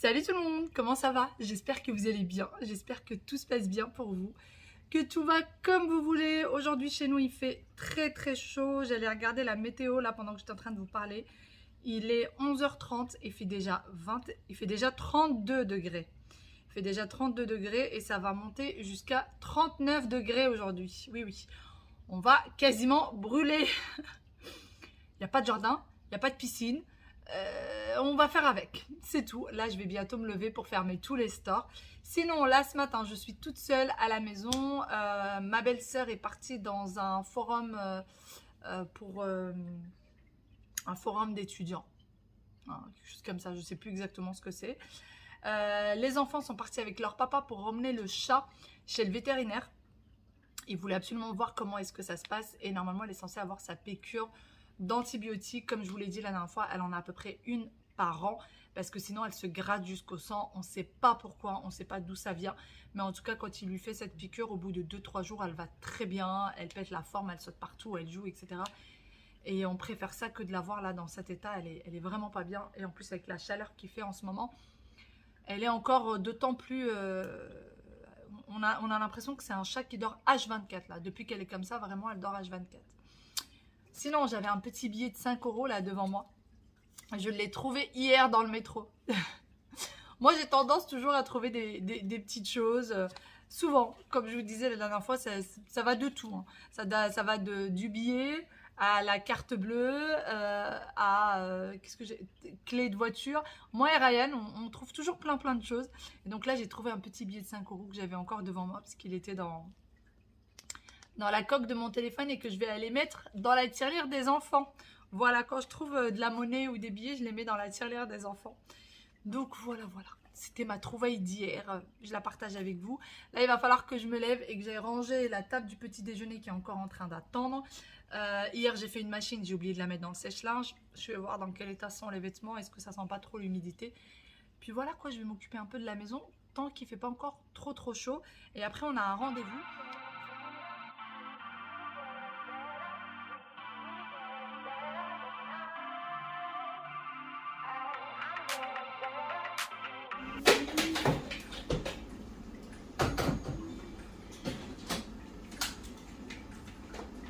Salut tout le monde, comment ça va? J'espère que vous allez bien, j'espère que tout se passe bien pour vous, que tout va comme vous voulez. Aujourd'hui chez nous il fait très chaud, j'allais regarder la météo là pendant que j'étais en train de vous parler. Il est 11h30 et il fait déjà 32 degrés. Il fait déjà 32 degrés et ça va monter jusqu'à 39 degrés aujourd'hui. Oui, on va quasiment brûler. Il n'y a pas de jardin, il n'y a pas de piscine. On va faire avec, c'est tout. Là, je vais bientôt me lever pour fermer tous les stores. Sinon, là, ce matin, je suis toute seule à la maison. Ma belle-sœur est partie dans un forum pour un forum d'étudiants. Quelque chose comme ça, je ne sais plus exactement ce que c'est. Les enfants sont partis avec leur papa pour emmener le chat chez le vétérinaire. Ils voulaient absolument voir comment est-ce que ça se passe. Et normalement, elle est censée avoir sa piqûre d'antibiotiques. Comme je vous l'ai dit la dernière fois, elle en a à peu près une par an. Parce que sinon, elle se gratte jusqu'au sang. On ne sait pas pourquoi, on ne sait pas d'où ça vient. Mais en tout cas, quand il lui fait cette piqûre, au bout de 2-3 jours, elle va très bien. Elle pète la forme, elle saute partout, elle joue, etc. Et on préfère ça que de la voir là dans cet état. Elle est vraiment pas bien. Et en plus, avec la chaleur qu'il fait en ce moment, elle est encore d'autant plus... on a l'impression que c'est un chat qui dort H24 là. Depuis qu'elle est comme ça, vraiment, elle dort H24. Sinon, j'avais un petit billet de 5 € là devant moi. Je l'ai trouvé hier dans le métro. Moi, j'ai tendance toujours à trouver des petites choses. Souvent, comme je vous disais la dernière fois, ça va de tout. Hein. Ça va du billet à la carte bleue, qu'est-ce que j'ai, clé de voiture. Moi et Ryan, on trouve toujours plein de choses. Et donc là, j'ai trouvé un petit billet de 5 € que j'avais encore devant moi parce qu'il était dans la coque de mon téléphone et que je vais aller mettre dans la tirelire des enfants. Voilà, quand je trouve de la monnaie ou des billets, je les mets dans la tirelire des enfants. Donc voilà. C'était ma trouvaille d'hier. Je la partage avec vous. Là, il va falloir que je me lève et que j'aille ranger la table du petit déjeuner qui est encore en train d'attendre. Hier, j'ai fait une machine. J'ai oublié de la mettre dans le sèche-linge. Je vais voir dans quel état sont les vêtements. Est-ce que ça sent pas trop l'humidité? Puis voilà quoi, je vais m'occuper un peu de la maison tant qu'il ne fait pas encore trop chaud. Et après, on a un rendez-vous.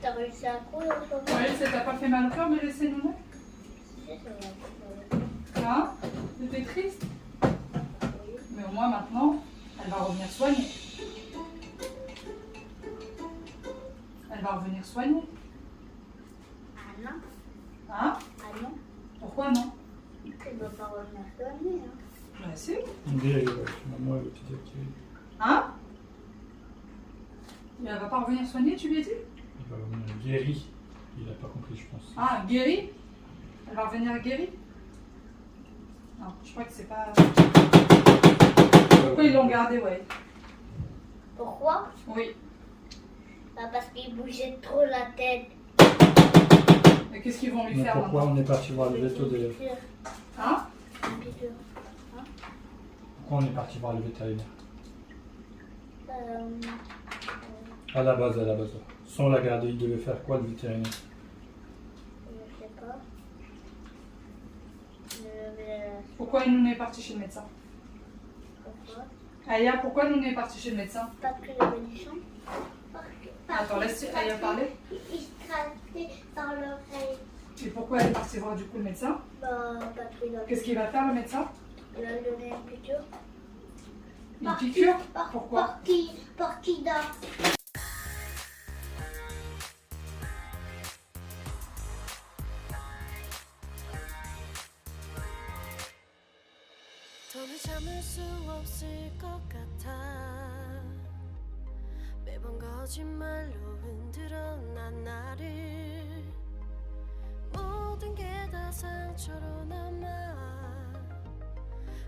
T'as réussi à courir en ce moment? Ouais, ça t'a pas fait mal au cœur de laisser Nounou? Hein? T'étais triste? Oui. Mais au moins maintenant, elle va revenir soignée. Elle va revenir soignée. Ah non. Hein? Ah non. Pourquoi non? Elle ne doit pas revenir soigner. Hein. Bah si. Maman, elle va petit à petit. Hein? Et elle va pas revenir soignée, tu lui as dit? Il va revenir guéri. Il n'a pas compris, je pense. Ah, guérie? Elle va revenir guérie? Non, je crois que c'est pas... Pourquoi ils l'ont gardée, ouais. Pourquoi? Oui. Bah parce qu'il bougeait trop la tête. Mais qu'est-ce qu'ils vont lui Mais faire pourquoi maintenant? on est parti voir le veto de... Hein? Une piqûre. Pourquoi on est parti voir le vétérinaire? Euh, À la base. Sans la garder, il devait faire quoi le vétérinaire? je sais pas. Le- Pourquoi nous est parti chez le médecin? Pourquoi? Aya, pourquoi nous est parti chez le médecin? Parce qu'il avait du sang. Attends, laisse Aya parler. Il se grattait dans l'oreille. Et pourquoi elle est partie voir du coup le médecin? Bah, parce qu'il a... Qu'est-ce qu'il va faire le médecin? Il a donné une piqûre. Une piqûre? Pour Pourquoi? qui dort. 더는 참을 수 없을 것 같아 매번 거짓말로 흔들어 난 나를 모든 게 다 상처로 남아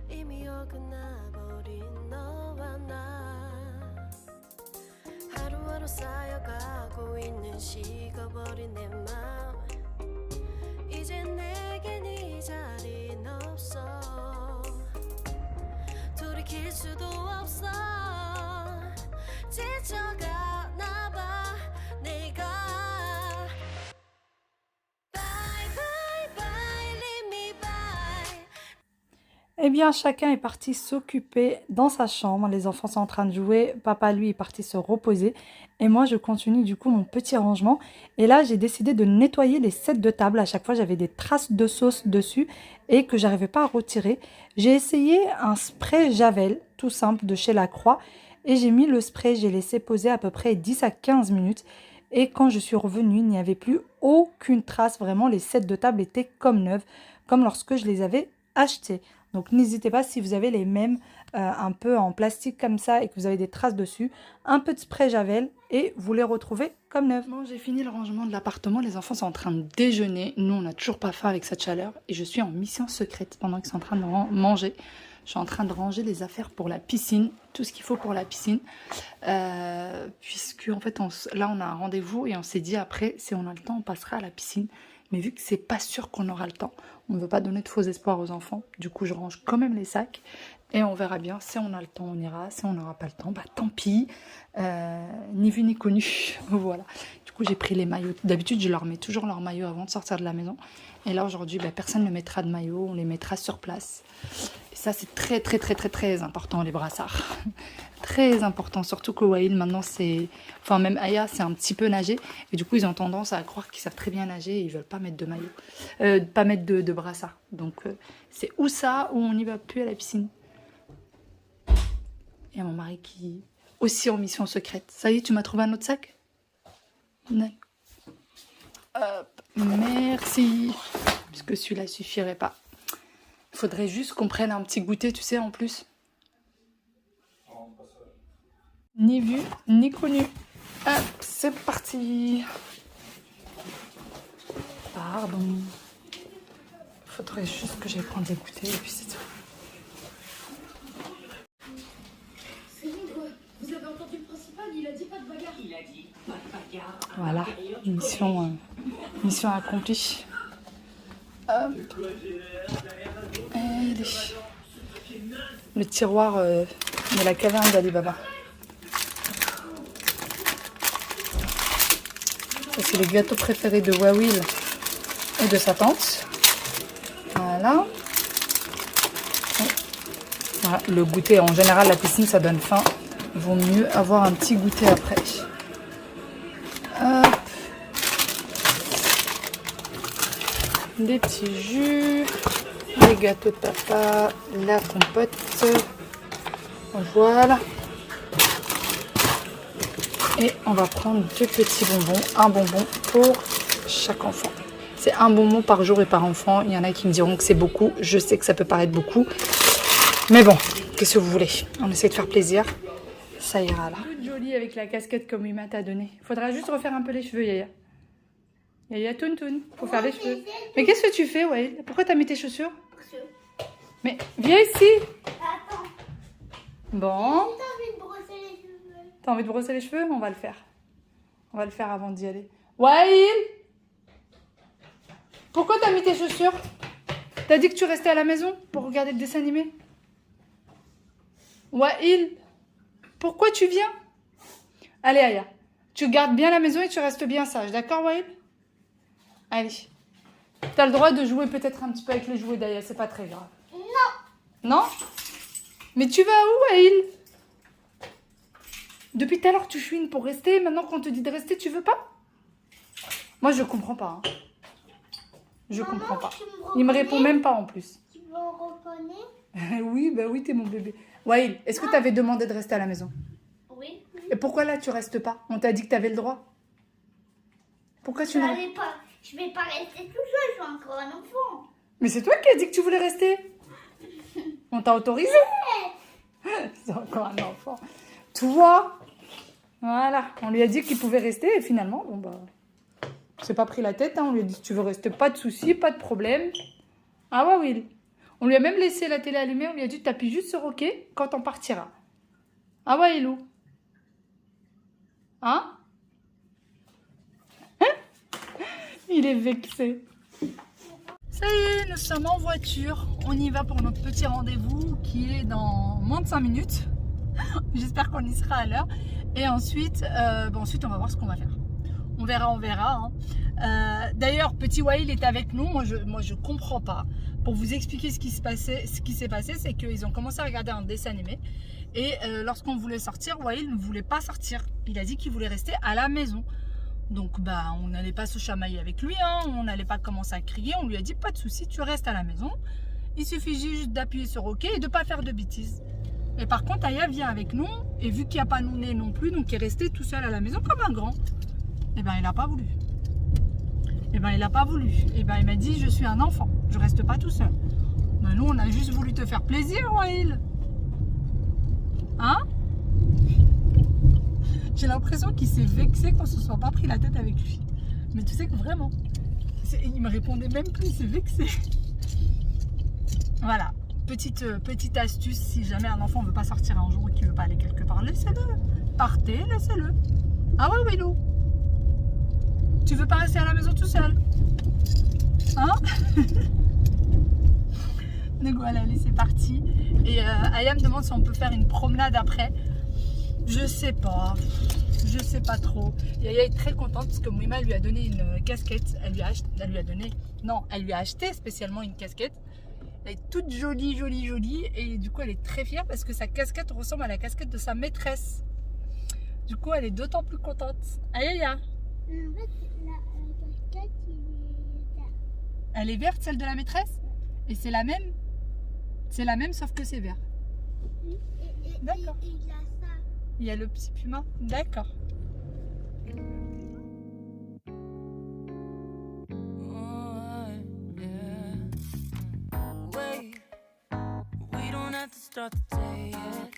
이미 어긋나버린 너와 나 하루하루 쌓여가고 있는 식어버린 내 맘 이제 내겐 이 자리는 없어 돌이킬 수도 없어 지쳐가나 봐 내가 Bye bye bye leave me bye Eh bien, chacun est parti s'occuper dans sa chambre. Les enfants sont en train de jouer. Papa, lui, est parti se reposer. Et moi, je continue du coup mon petit rangement. Et là, j'ai décidé de nettoyer les sets de table. À chaque fois, j'avais des traces de sauce dessus et que j'arrivais pas à retirer. J'ai essayé un spray Javel, tout simple, de chez Lacroix. Et j'ai mis le spray, j'ai laissé poser à peu près 10 à 15 minutes. Et quand je suis revenue, il n'y avait plus aucune trace. Vraiment, les sets de table étaient comme neufs, comme lorsque je les avais achetés. Donc n'hésitez pas, si vous avez les mêmes un peu en plastique comme ça et que vous avez des traces dessus, un peu de spray Javel et vous les retrouvez comme neufs. Bon, j'ai fini le rangement de l'appartement, les enfants sont en train de déjeuner. Nous, on n'a toujours pas faim avec cette chaleur et je suis en mission secrète pendant qu'ils sont en train de manger. Je suis en train de ranger les affaires pour la piscine, tout ce qu'il faut pour la piscine. Puisque en fait, là, on a un rendez-vous et on s'est dit après, si on a le temps, on passera à la piscine. Mais vu que c'est pas sûr qu'on aura le temps, on ne veut pas donner de faux espoirs aux enfants. Du coup, je range quand même les sacs et on verra bien. Si on a le temps, on ira. Si on n'aura pas le temps, bah tant pis. Ni vu ni connu. Voilà. Du coup, j'ai pris les maillots. D'habitude, je leur mets toujours leur maillot avant de sortir de la maison. Et là, aujourd'hui, bah, personne ne mettra de maillot. On les mettra sur place. Et ça, c'est très, très, très, très, très important, les brassards. Très important. Surtout que Waïl, maintenant, c'est... Enfin, même Aya, c'est un petit peu nager. Et du coup, ils ont tendance à croire qu'ils savent très bien nager et ils veulent pas mettre de maillot. Pas mettre de brassard. Donc, c'est ou ça, ou on n'y va plus à la piscine. Il y a mon mari qui... aussi en mission secrète. Ça y est, tu m'as trouvé un autre sac? Non. Hop, merci. Puisque celui-là suffirait pas. Il faudrait juste qu'on prenne un petit goûter, tu sais, en plus. Ni vu, ni connu. Hop, c'est parti. Pardon. Il faudrait juste que j'aille prendre des goûters et puis c'est tout. Vous avez entendu le principal, il a dit pas de bagarre. Il a dit pas de bagarre. Voilà, mission accomplie. Hop. Allez. Le tiroir de la caverne d'Ali Baba. Ça, c'est les gâteaux préférés de Wawil et de sa tante. Voilà. Voilà. Le goûter, en général, la piscine, ça donne faim. Vaut mieux avoir un petit goûter après. Hop. Des petits jus, les gâteaux de papa, la compote. Voilà. Et on va prendre deux petits bonbons, un bonbon pour chaque enfant. C'est un bonbon par jour et par enfant. Il y en a qui me diront que c'est beaucoup. Je sais que ça peut paraître beaucoup. Mais bon, qu'est-ce que vous voulez? On essaie de faire plaisir. Ça ira là. Toute jolie avec la casquette comme Wima t'a donné. Il faudra juste refaire un peu les cheveux, Yaya. Yaya Toun Toun, faut faire les cheveux. Mais qu'est-ce que tu fais, Wael? Pourquoi t'as mis tes chaussures? Mais viens ici. Attends, Bon. t'as envie de brosser les cheveux? T'as envie de brosser les cheveux? On va le faire. On va le faire avant d'y aller. Wael! Pourquoi t'as mis tes chaussures? T'as dit que tu restais à la maison pour regarder le dessin animé? Wael! Pourquoi tu viens? Allez, Aya. Tu gardes bien la maison et tu restes bien sage. D'accord, Wael? Allez. T'as le droit de jouer peut-être un petit peu avec les jouets d'Aya. C'est pas très grave. Non. Non? Mais tu vas où, Wael? Depuis tout à l'heure, tu chouines pour rester. Maintenant qu'on te dit de rester, tu veux pas? Moi, je comprends pas. Hein. Je comprends pas. Il me répond même pas en plus. Tu me reconnais? Oui, bah oui, t'es mon bébé. Wael, est-ce que t'avais demandé de rester à la maison? Oui. Et pourquoi là, tu restes pas? On t'a dit que t'avais le droit. Pourquoi tu ne... Je vais pas rester tout seul, je suis encore un enfant. Mais c'est toi qui as dit que tu voulais rester. On t'a autorisé. C'est encore un enfant. Toi, voilà. On lui a dit qu'il pouvait rester et finalement, bon bah... On s'est pas pris la tête, hein. On lui a dit si tu veux rester, pas de soucis, pas de problème. Ah ouais, Will. On lui a même laissé la télé allumée, on lui a dit t'appuies juste sur OK quand on partira. Ah ouais, Ilou. Hein? Il est vexé. Ça y est, nous sommes en voiture. On y va pour notre petit rendez-vous qui est dans moins de 5 minutes. J'espère qu'on y sera à l'heure. Et ensuite, ensuite, on va voir ce qu'on va faire. On verra. Hein. D'ailleurs, petit Wael est avec nous. Moi, je comprends pas. Pour vous expliquer ce qui s'est passé, c'est qu'ils ont commencé à regarder un dessin animé. Et lorsqu'on voulait sortir, Wael ne voulait pas sortir. Il a dit qu'il voulait rester à la maison. Donc bah, on n'allait pas se chamailler avec lui, hein. On n'allait pas commencer à crier. On lui a dit pas de souci, tu restes à la maison. Il suffit juste d'appuyer sur OK et de ne pas faire de bêtises. Et par contre, Aya vient avec nous. Et vu qu'il n'y a pas Nouné non plus, donc il est resté tout seul à la maison comme un grand. Et ben il n'a pas voulu. Et ben il n'a pas voulu. Et ben il m'a dit je suis un enfant, je reste pas tout seul. Ben, nous on a juste voulu te faire plaisir, Wael. Hein? J'ai l'impression qu'il s'est vexé qu'on se soit pas pris la tête avec lui. Mais tu sais que vraiment, il me répondait même plus, il s'est vexé. Voilà, petite astuce, si jamais un enfant ne veut pas sortir un jour ou qu'il ne veut pas aller quelque part, laissez-le. Partez, laissez-le. Ah ouais, Willow? Tu veux pas rester à la maison tout seul? Hein? Donc voilà, allez, c'est parti. Et Aya me demande si on peut faire une promenade après. Je sais pas trop. Et Aya est très contente parce que Mouima lui a donné une casquette. Elle lui a acheté spécialement une casquette. Elle est toute jolie. Et du coup, elle est très fière parce que sa casquette ressemble à la casquette de sa maîtresse. Du coup, elle est d'autant plus contente. Aya. En fait, la casquette, Elle est verte, celle de la maîtresse? Et c'est la même? C'est la même, sauf que c'est vert. D'accord. il a ça. Il y a le petit puma? D'accord. We don't have to start the day yet.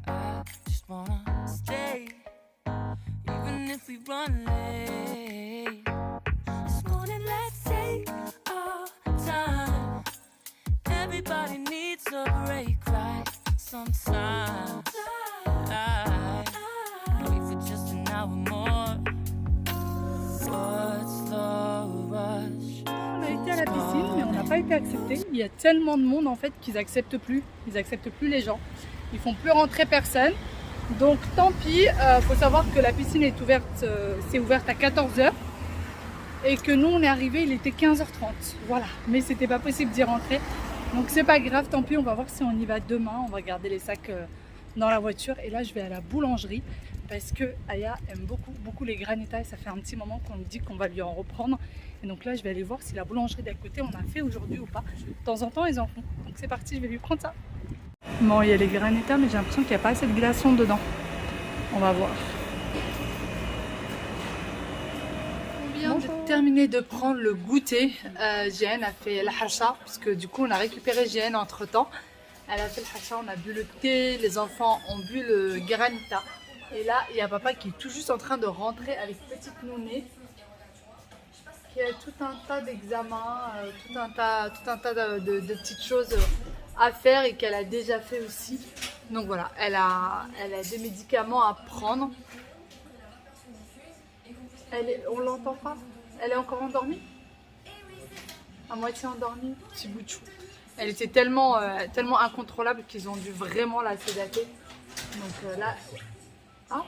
I just wanna stay, even if we run late. This morning, let's take our time. Everybody needs a break, right? Sometimes I wait for just an hour more. What's the rush? On a été à la piscine, mais on n'a pas été accepté. Il y a tellement de monde en fait qu'ils acceptent plus. Ils acceptent plus les gens. Ils font plus rentrer personne. Donc tant pis. Faut savoir que la piscine est ouverte, c'est ouverte à 14 h et que nous on est arrivé, il était 15 h 30. Voilà. Mais c'était pas possible d'y rentrer. Donc c'est pas grave. Tant pis. On va voir si on y va demain. On va garder les sacs dans la voiture. Et là je vais à la boulangerie parce que Aya aime beaucoup les granitas et ça fait un petit moment qu'on me dit qu'on va lui en reprendre. Et donc là, je vais aller voir si la boulangerie d'à côté, on a fait aujourd'hui ou pas. De temps en temps, ils en font. Donc c'est parti, je vais lui prendre ça. Bon, il y a les granitas, mais j'ai l'impression qu'il n'y a pas assez de glaçons dedans. On va voir. On vient de terminer de prendre le goûter. Jeanne a fait la hacha, puisque du coup, on a récupéré Jeanne entre temps. Elle a fait le hacha, on a bu le thé, les enfants ont bu le granita. Et là, il y a papa qui est tout juste en train de rentrer avec petite Nouné. Qui a tout un tas d'examens, tout un tas de petites choses à faire et qu'elle a déjà fait aussi. Donc voilà, elle a des médicaments à prendre. On l'entend pas? Elle est encore endormie? À moitié endormie, petit bout de chou. Elle était tellement incontrôlable qu'ils ont dû vraiment la sédater. Donc là... Ah,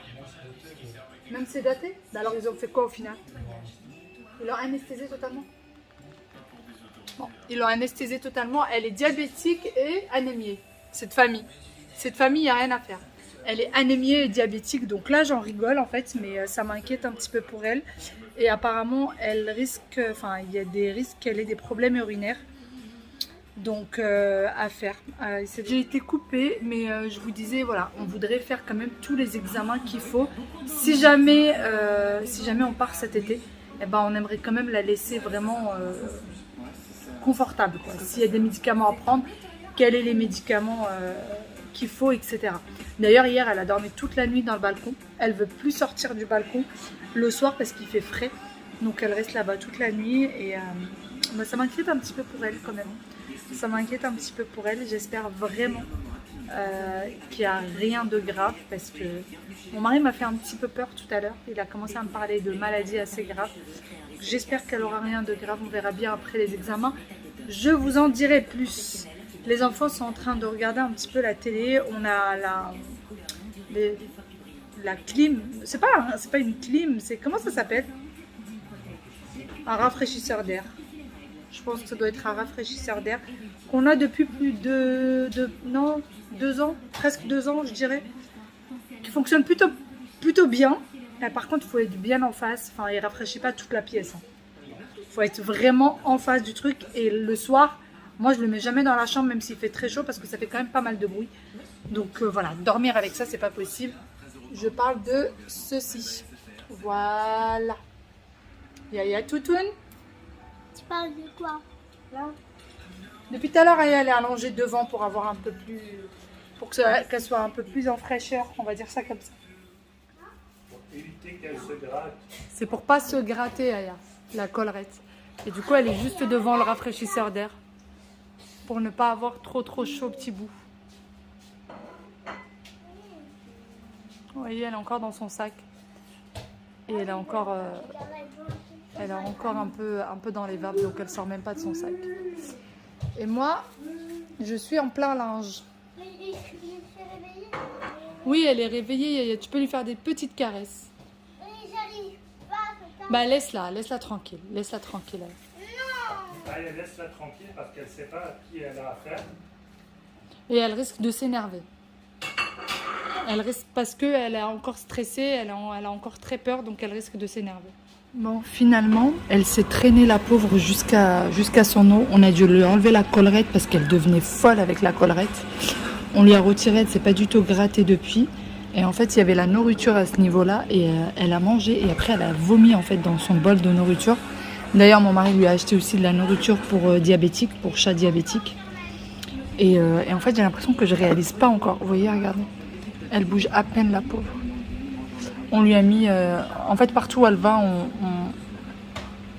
même sédaté? Alors ils ont fait quoi au final? Ils l'ont anesthésiée totalement? Bon, ils l'ont anesthésiée totalement. Elle est diabétique et anémiée. Cette famille, il n'y a rien à faire. Elle est anémiée et diabétique. Donc là, j'en rigole en fait, mais ça m'inquiète un petit peu pour elle. Et apparemment, il y a des risques qu'elle ait des problèmes urinaires. Donc à faire. J'ai été coupée, mais je vous disais, voilà, on voudrait faire quand même tous les examens qu'il faut. Si jamais on part cet été, eh ben, on aimerait quand même la laisser vraiment confortable. S'il y a des médicaments à prendre, quels sont les médicaments qu'il faut, etc. D'ailleurs, hier, elle a dormi toute la nuit dans le balcon. Elle ne veut plus sortir du balcon le soir parce qu'il fait frais. Donc elle reste là-bas toute la nuit et ça m'inquiète un petit peu pour elle quand même. Ça m'inquiète un petit peu pour elle. J'espère vraiment qu'il n'y a rien de grave parce que mon mari m'a fait un petit peu peur tout à l'heure. Il a commencé à me parler de maladies assez graves. J'espère qu'elle n'aura rien de grave. On verra bien après les examens. Je vous en dirai plus. Les enfants sont en train de regarder un petit peu la télé. On a la clim. C'est pas une clim. Comment ça s'appelle? Un rafraîchisseur d'air. Je pense que ça doit être un rafraîchisseur d'air qu'on a depuis plus de 2 ans, presque 2 ans je dirais, qui fonctionne plutôt bien. Là, par contre, il faut être bien en face, enfin il rafraîchit pas toute la pièce. Il faut être vraiment en face du truc et le soir, moi je le mets jamais dans la chambre même s'il fait très chaud parce que ça fait quand même pas mal de bruit. Donc voilà, dormir avec ça c'est pas possible. Je parle de ceci. Voilà. Yaya Toutoun. Tu parles de quoi? Là. Depuis tout à l'heure, elle est allongée devant pour avoir un peu plus, pour qu'elle soit un peu plus en fraîcheur, on va dire ça comme ça. Pour éviter qu'elle se gratte. C'est pour pas se gratter, Aya, la collerette. Et du coup, elle est juste devant le rafraîchisseur d'air pour ne pas avoir trop chaud petit bout. Vous voyez, elle est encore dans son sac et elle est encore un peu dans les vapes, donc elle sort même pas de son sac. Et moi, je suis en plein linge. Mais il s'est réveillé. Oui, elle est réveillée. Tu peux lui faire des petites caresses. Mais j'arrive pas. Bah laisse-la tranquille. Laisse-la tranquille. Allez, laisse-la tranquille parce qu'elle ne sait pas à qui elle a affaire. Et elle risque de s'énerver. Elle risque parce qu'elle est encore stressée, elle a encore très peur, donc elle risque de s'énerver. Bon, finalement, elle s'est traînée la pauvre jusqu'à son eau. On a dû lui enlever la collerette parce qu'elle devenait folle avec la collerette. On lui a retiré, elle ne s'est pas du tout grattée depuis. Et en fait, il y avait la nourriture à ce niveau-là et elle a mangé et après elle a vomi en fait dans son bol de nourriture. D'ailleurs, mon mari lui a acheté aussi de la nourriture pour diabétique, pour chat diabétique. Et en fait, j'ai l'impression que je réalise pas encore. Vous voyez, regardez. Elle bouge à peine, la pauvre. On lui a mis... en fait, partout où elle va,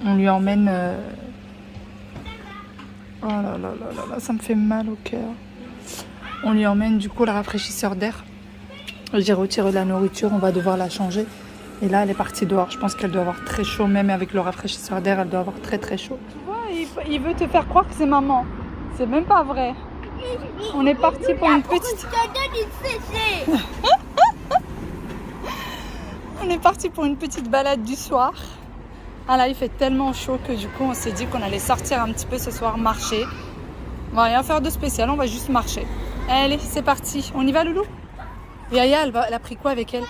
on lui emmène... Oh là là là là là, ça me fait mal au cœur. On lui emmène du coup le rafraîchisseur d'air. J'ai retiré la nourriture, on va devoir la changer. Et là, elle est partie dehors. Je pense qu'elle doit avoir très chaud. Même avec le rafraîchisseur d'air, elle doit avoir très chaud. Tu vois, il veut te faire croire que c'est maman. C'est même pas vrai. On est parti pour une petite... On est parti pour une petite balade du soir. Ah là, il fait tellement chaud que du coup, on s'est dit qu'on allait sortir un petit peu ce soir, marcher. On va rien faire de spécial, on va juste marcher. Allez, c'est parti. On y va, Loulou? Et Aya, elle a pris quoi avec elle?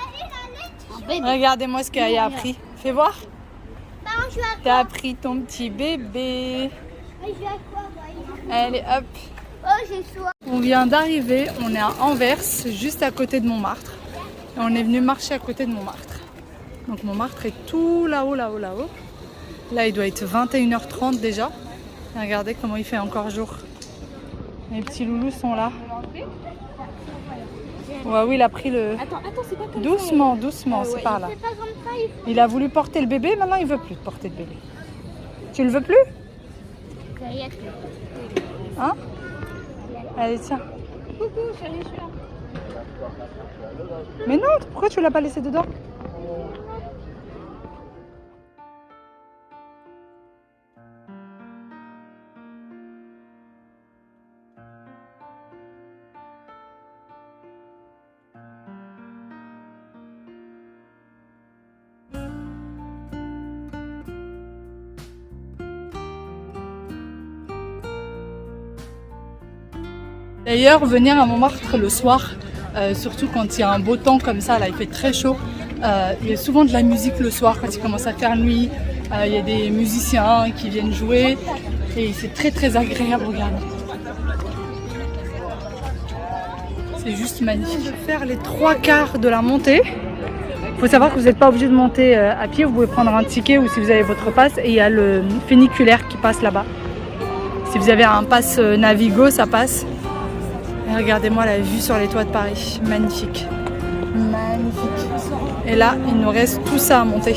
Regardez-moi ce qu'Aya a pris. Fais voir. T'as pris ton petit bébé. Allez, hop. On vient d'arriver, on est à Anvers, juste à côté de Montmartre. Et on est venu marcher à côté de Montmartre. Donc Montmartre est tout là-haut, là-haut, là-haut. Là, il doit être 21h30 déjà. Et regardez comment il fait encore jour. Les petits loulous sont là. Ouais, oui, il a pris le... Attends, c'est pas comme doucement, doucement, c'est par là. C'est pas comme ça, il faut... Il a voulu porter le bébé, maintenant il veut plus porter le bébé. Tu le veux plus? Hein? Allez, tiens. Coucou, chérie, je suis là. Mais non, pourquoi tu l'as pas laissé dedans? D'ailleurs, venir à Montmartre le soir, surtout quand il y a un beau temps comme ça, là il fait très chaud, il y a souvent de la musique le soir quand il commence à faire nuit, il y a des musiciens qui viennent jouer et c'est très agréable, regardez. C'est juste magnifique. Je vais faire les 3/4 de la montée. Il faut savoir que vous n'êtes pas obligé de monter à pied, vous pouvez prendre un ticket ou si vous avez votre passe et il y a le funiculaire qui passe là-bas. Si vous avez un pass Navigo, ça passe. Et regardez-moi la vue sur les toits de Paris, magnifique, magnifique. Et là, il nous reste tout ça à monter.